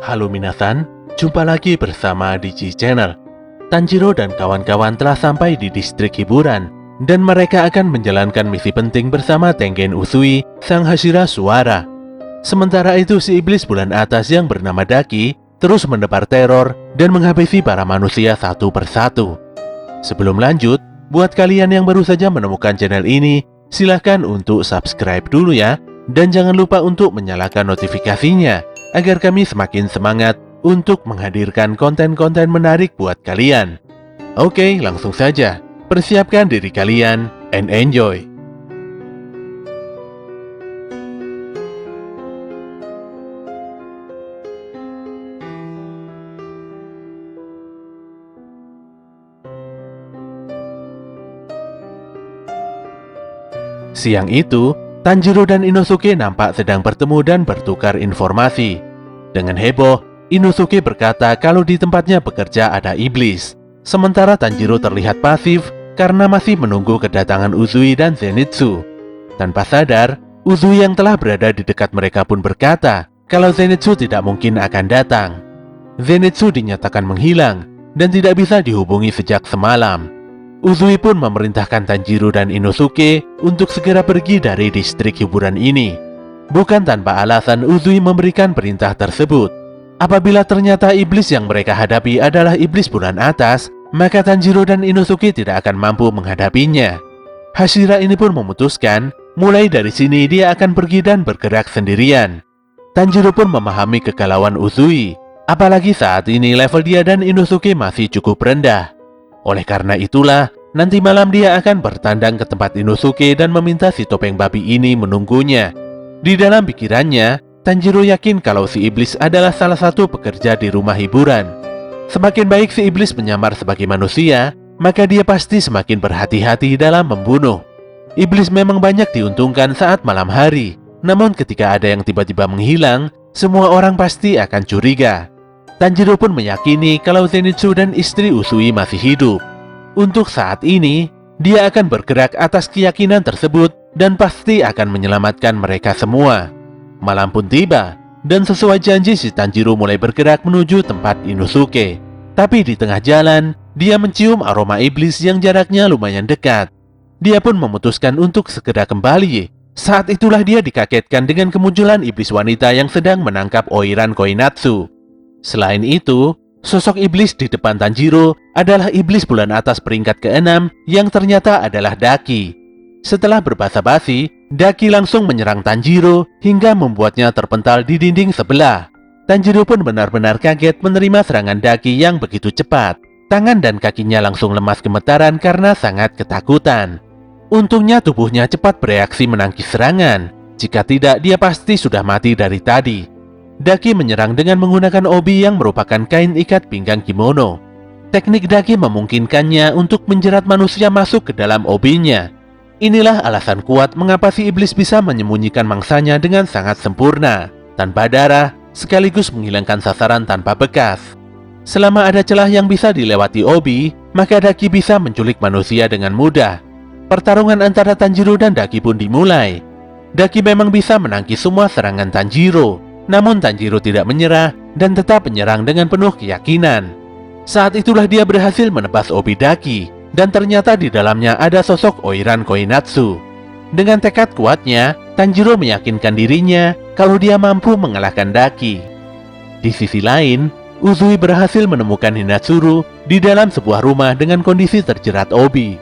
Halo minasan, jumpa lagi bersama Digi Channel. Tanjiro dan kawan-kawan telah sampai di distrik hiburan, dan mereka akan menjalankan misi penting bersama Tengen Uzui, sang Hashira Suara. Sementara itu si iblis bulan atas yang bernama Daki terus mendebar teror dan menghabisi para manusia satu persatu. Sebelum lanjut, buat kalian yang baru saja menemukan channel ini, silahkan untuk subscribe dulu ya, dan jangan lupa untuk menyalakan notifikasinya, agar kami semakin semangat untuk menghadirkan konten-konten menarik buat kalian. Oke, langsung saja. Persiapkan diri kalian and enjoy. Siang itu, Tanjiro dan Inosuke nampak sedang bertemu dan bertukar informasi. Dengan heboh, Inosuke berkata kalau di tempatnya bekerja ada iblis. Sementara Tanjiro terlihat pasif karena masih menunggu kedatangan Uzui dan Zenitsu. Tanpa sadar, Uzui yang telah berada di dekat mereka pun berkata kalau Zenitsu tidak mungkin akan datang. Zenitsu dinyatakan menghilang dan tidak bisa dihubungi sejak semalam. Uzui pun memerintahkan Tanjiro dan Inosuke untuk segera pergi dari distrik hiburan ini. Bukan tanpa alasan Uzui memberikan perintah tersebut. Apabila ternyata iblis yang mereka hadapi adalah iblis bulan atas, maka Tanjiro dan Inosuke tidak akan mampu menghadapinya. Hashira ini pun memutuskan, mulai dari sini dia akan pergi dan bergerak sendirian. Tanjiro pun memahami kegalauan Uzui, apalagi saat ini level dia dan Inosuke masih cukup rendah. Oleh karena itulah, nanti malam dia akan bertandang ke tempat Inosuke dan meminta si topeng babi ini menunggunya. Di dalam pikirannya, Tanjiro yakin kalau si iblis adalah salah satu pekerja di rumah hiburan. Semakin baik si iblis menyamar sebagai manusia, maka dia pasti semakin berhati-hati dalam membunuh. Iblis memang banyak diuntungkan saat malam hari, namun ketika ada yang tiba-tiba menghilang, semua orang pasti akan curiga. Tanjiro pun meyakini kalau Zenitsu dan istri Uzui masih hidup. Untuk saat ini, dia akan bergerak atas keyakinan tersebut dan pasti akan menyelamatkan mereka semua. Malam pun tiba, dan sesuai janji si Tanjiro mulai bergerak menuju tempat Inosuke. Tapi di tengah jalan, dia mencium aroma iblis yang jaraknya lumayan dekat. Dia pun memutuskan untuk segera kembali. Saat itulah dia dikagetkan dengan kemunculan iblis wanita yang sedang menangkap Oiran Koinatsu. Selain itu, sosok iblis di depan Tanjiro adalah iblis bulan atas peringkat ke-6 yang ternyata adalah Daki. Setelah berbasa-basi, Daki langsung menyerang Tanjiro hingga membuatnya terpental di dinding sebelah. Tanjiro pun benar-benar kaget menerima serangan Daki yang begitu cepat. Tangan dan kakinya langsung lemas gemetaran karena sangat ketakutan. Untungnya tubuhnya cepat bereaksi menangkis serangan. Jika tidak, dia pasti sudah mati dari tadi. Daki menyerang dengan menggunakan obi yang merupakan kain ikat pinggang kimono. Teknik Daki memungkinkannya untuk menjerat manusia masuk ke dalam obinya. Inilah alasan kuat mengapa si iblis bisa menyembunyikan mangsanya dengan sangat sempurna, tanpa darah, sekaligus menghilangkan sasaran tanpa bekas. Selama ada celah yang bisa dilewati obi, maka Daki bisa menculik manusia dengan mudah. Pertarungan antara Tanjiro dan Daki pun dimulai. Daki memang bisa menangkis semua serangan Tanjiro. Namun Tanjiro tidak menyerah dan tetap menyerang dengan penuh keyakinan. Saat itulah dia berhasil menebas obi Daki, dan ternyata di dalamnya ada sosok Oiran Koinatsu. Dengan tekad kuatnya, Tanjiro meyakinkan dirinya kalau dia mampu mengalahkan Daki. Di sisi lain, Uzui berhasil menemukan Hinatsuru di dalam sebuah rumah dengan kondisi terjerat obi.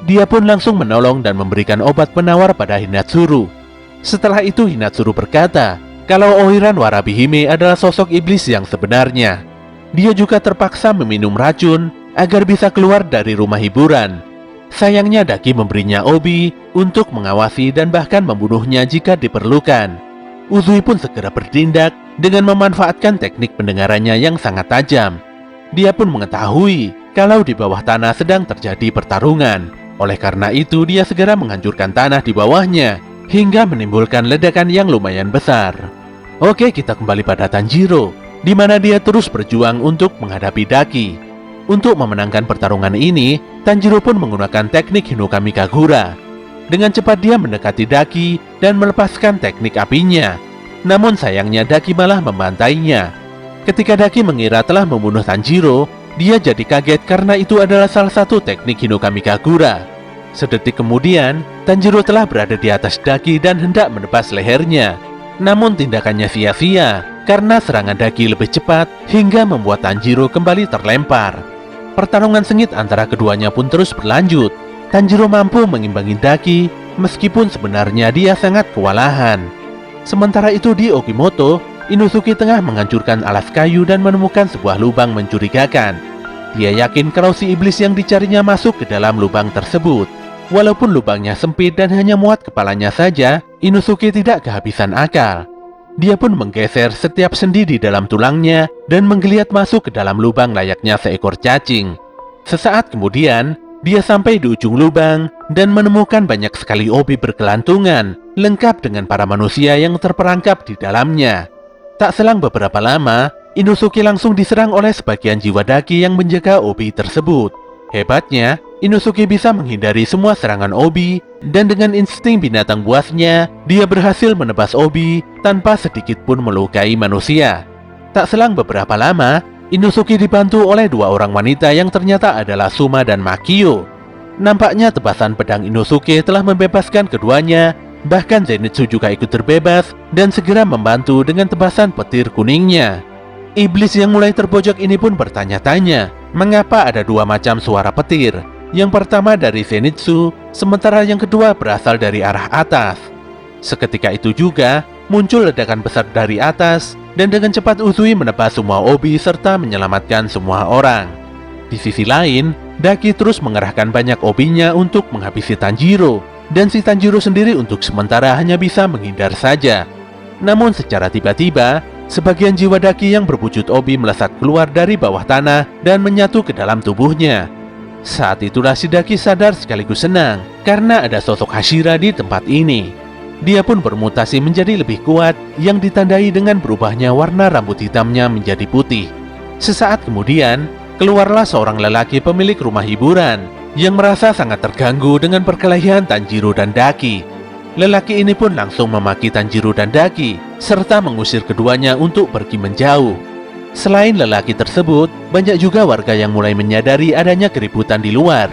Dia pun langsung menolong dan memberikan obat penawar pada Hinatsuru. Setelah itu Hinatsuru berkata kalau Oiran Warabihime adalah sosok iblis yang sebenarnya. Dia juga terpaksa meminum racun agar bisa keluar dari rumah hiburan. Sayangnya Daki memberinya obi untuk mengawasi dan bahkan membunuhnya jika diperlukan. Uzui pun segera bertindak dengan memanfaatkan teknik pendengarannya yang sangat tajam. Dia pun mengetahui kalau di bawah tanah sedang terjadi pertarungan. Oleh karena itu dia segera menghancurkan tanah di bawahnya hingga menimbulkan ledakan yang lumayan besar. Oke, kita kembali pada Tanjiro, di mana dia terus berjuang untuk menghadapi Daki. Untuk memenangkan pertarungan ini, Tanjiro pun menggunakan teknik Hinokami Kagura. Dengan cepat dia mendekati Daki dan melepaskan teknik apinya. Namun sayangnya Daki malah membantainya. Ketika Daki mengira telah membunuh Tanjiro, dia jadi kaget karena itu adalah salah satu teknik Hinokami Kagura. Sedetik kemudian, Tanjiro telah berada di atas Daki dan hendak menebas lehernya. Namun tindakannya sia-sia karena serangan Daki lebih cepat hingga membuat Tanjiro kembali terlempar. Pertarungan sengit antara keduanya pun terus berlanjut. Tanjiro mampu mengimbangi Daki meskipun sebenarnya dia sangat kewalahan. Sementara itu di Okimoto, Inosuke tengah menghancurkan alas kayu dan menemukan sebuah lubang mencurigakan. Dia yakin kalau si iblis yang dicarinya masuk ke dalam lubang tersebut. Walaupun lubangnya sempit dan hanya muat kepalanya saja, Inosuke tidak kehabisan akal. Dia pun menggeser setiap sendi di dalam tulangnya dan menggeliat masuk ke dalam lubang layaknya seekor cacing. Sesaat kemudian, dia sampai di ujung lubang dan menemukan banyak sekali obi berkelantungan, lengkap dengan para manusia yang terperangkap di dalamnya. Tak selang beberapa lama, Inosuke langsung diserang oleh sebagian jiwa Daki yang menjaga obi tersebut. Hebatnya, Inosuke bisa menghindari semua serangan obi, dan dengan insting binatang buasnya, dia berhasil menebas obi tanpa sedikit pun melukai manusia. Tak selang beberapa lama, Inosuke dibantu oleh dua orang wanita yang ternyata adalah Suma dan Makio. Nampaknya tebasan pedang Inosuke telah membebaskan keduanya. Bahkan Zenitsu juga ikut terbebas dan segera membantu dengan tebasan petir kuningnya. Iblis yang mulai terpojok ini pun bertanya-tanya, mengapa ada dua macam suara petir? Yang pertama dari Zenitsu, sementara yang kedua berasal dari arah atas. Seketika itu juga, muncul ledakan besar dari atas, dan dengan cepat Uzui menebas semua obi serta menyelamatkan semua orang. Di sisi lain, Daki terus mengerahkan banyak obinya untuk menghabisi Tanjiro, dan si Tanjiro sendiri untuk sementara hanya bisa menghindar saja. Namun secara tiba-tiba, sebagian jiwa Daki yang berwujud obi melesat keluar dari bawah tanah dan menyatu ke dalam tubuhnya. Saat itulah si Daki sadar sekaligus senang karena ada sosok Hashira di tempat ini. Dia pun bermutasi menjadi lebih kuat yang ditandai dengan berubahnya warna rambut hitamnya menjadi putih. Sesaat kemudian, keluarlah seorang lelaki pemilik rumah hiburan yang merasa sangat terganggu dengan perkelahian Tanjiro dan Daki. Lelaki ini pun langsung memaki Tanjiro dan Daki, serta mengusir keduanya untuk pergi menjauh. Selain lelaki tersebut, banyak juga warga yang mulai menyadari adanya keributan di luar.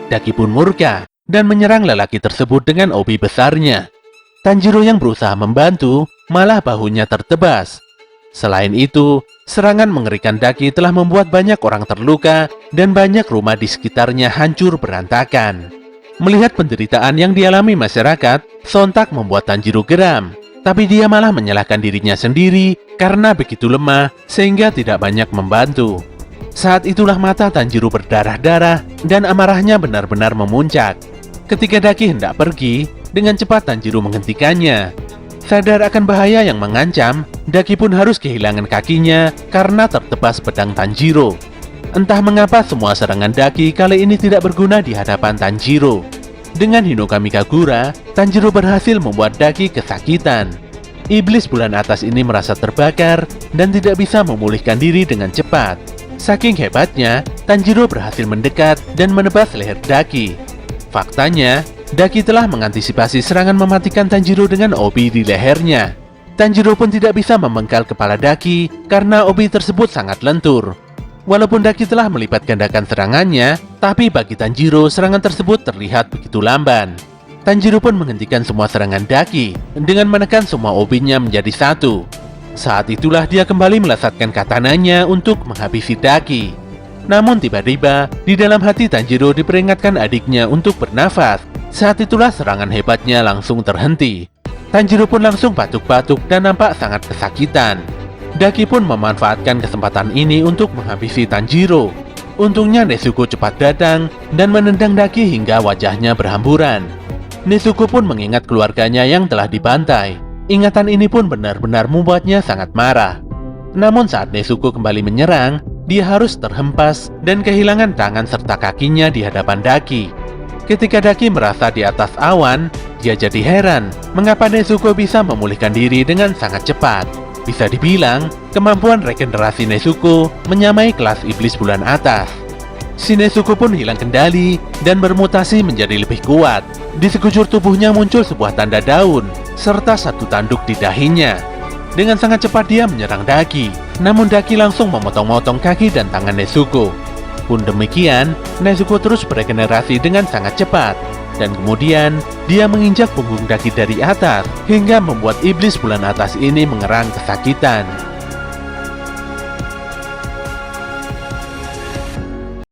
Daki pun murka dan menyerang lelaki tersebut dengan obi besarnya. Tanjiro yang berusaha membantu, malah bahunya tertebas. Selain itu, serangan mengerikan Daki telah membuat banyak orang terluka dan banyak rumah di sekitarnya hancur berantakan. Melihat penderitaan yang dialami masyarakat, sontak membuat Tanjiro geram. Tapi dia malah menyalahkan dirinya sendiri karena begitu lemah sehingga tidak banyak membantu. Saat itulah mata Tanjiro berdarah-darah dan amarahnya benar-benar memuncak. Ketika Daki hendak pergi, dengan cepat Tanjiro menghentikannya. Sadar akan bahaya yang mengancam, Daki pun harus kehilangan kakinya karena tertebas pedang Tanjiro. Entah mengapa semua serangan Daki kali ini tidak berguna di hadapan Tanjiro. Dengan Hinokami Kagura, Tanjiro berhasil membuat Daki kesakitan. Iblis bulan atas ini merasa terbakar dan tidak bisa memulihkan diri dengan cepat. Saking hebatnya, Tanjiro berhasil mendekat dan menebas leher Daki. Faktanya, Daki telah mengantisipasi serangan mematikan Tanjiro dengan obi di lehernya. Tanjiro pun tidak bisa memenggal kepala Daki karena obi tersebut sangat lentur. Walaupun Daki telah melipat gandakan serangannya, tapi bagi Tanjiro serangan tersebut terlihat begitu lamban. Tanjiro pun menghentikan semua serangan Daki dengan menekan semua obinya menjadi satu. Saat itulah dia kembali melesatkan katananya untuk menghabisi Daki. Namun tiba-tiba, di dalam hati Tanjiro diperingatkan adiknya untuk bernafas. Saat itulah serangan hebatnya langsung terhenti. Tanjiro pun langsung batuk-batuk dan nampak sangat kesakitan. Daki pun memanfaatkan kesempatan ini untuk menghabisi Tanjiro. Untungnya Nezuko cepat datang dan menendang Daki hingga wajahnya berhamburan. Nezuko pun mengingat keluarganya yang telah dibantai. Ingatan ini pun benar-benar membuatnya sangat marah. Namun saat Nezuko kembali menyerang, dia harus terhempas dan kehilangan tangan serta kakinya di hadapan Daki. Ketika Daki merasa di atas awan, dia jadi heran mengapa Nezuko bisa memulihkan diri dengan sangat cepat. Bisa dibilang, kemampuan regenerasi Nezuko menyamai kelas iblis bulan atas. Si Nezuko pun hilang kendali dan bermutasi menjadi lebih kuat. Di sekujur tubuhnya muncul sebuah tanda daun, serta satu tanduk di dahinya. Dengan sangat cepat dia menyerang Daki. Namun Daki langsung memotong-motong kaki dan tangan Nezuko. Pun demikian, Nezuko terus beregenerasi dengan sangat cepat. Dan kemudian, dia menginjak punggung Daki dari atas, hingga membuat iblis bulan atas ini mengerang kesakitan.